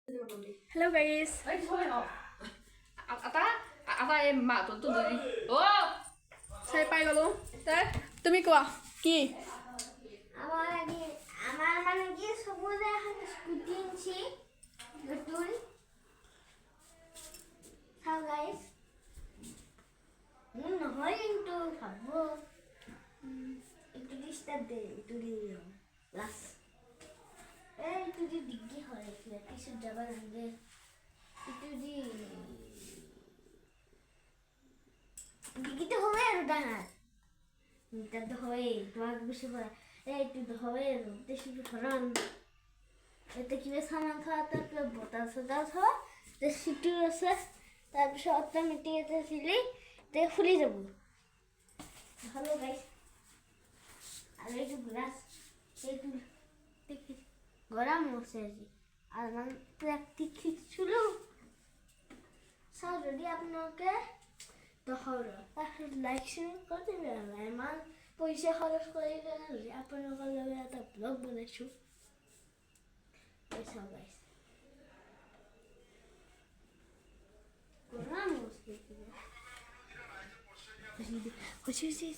Hello guys. চাই পাই গলো তুমি কোৱা কি আমার মানে কি সবুজ এখন স্কুটি আনছি নতুন হাউ গাইস নহয় কিন্তু ভাবো একটু ডিস্টার্ব দে একটু লাস একটু ডিগ্রি হয় কিছু যাবার আগে একটু ডিগ্রিতে হবে আর ডাঙার এটা তো হয় তোমাকে বেশি পড়া একটু তো হবে বেশি ফরন এতে কি সামান খাওয়া তারপরে বোতল সদাল খাওয়া সিটু আছে তারপরে অটোমেটিক ছিলি তে ফুলি যাব ভালো গাইস আর একটু গ্লাস একটু দেখি গরম হচ্ছে আর মানে প্র্যাকটিস ছিল সব যদি আপনাকে দহরা লাইক শেয়ার করে দেবেন আমার পয়সা খরচ করে গেলে আপনার লগে একটা ব্লগ বানাইছো এসব গাইস গরম হচ্ছে খুশি খুশি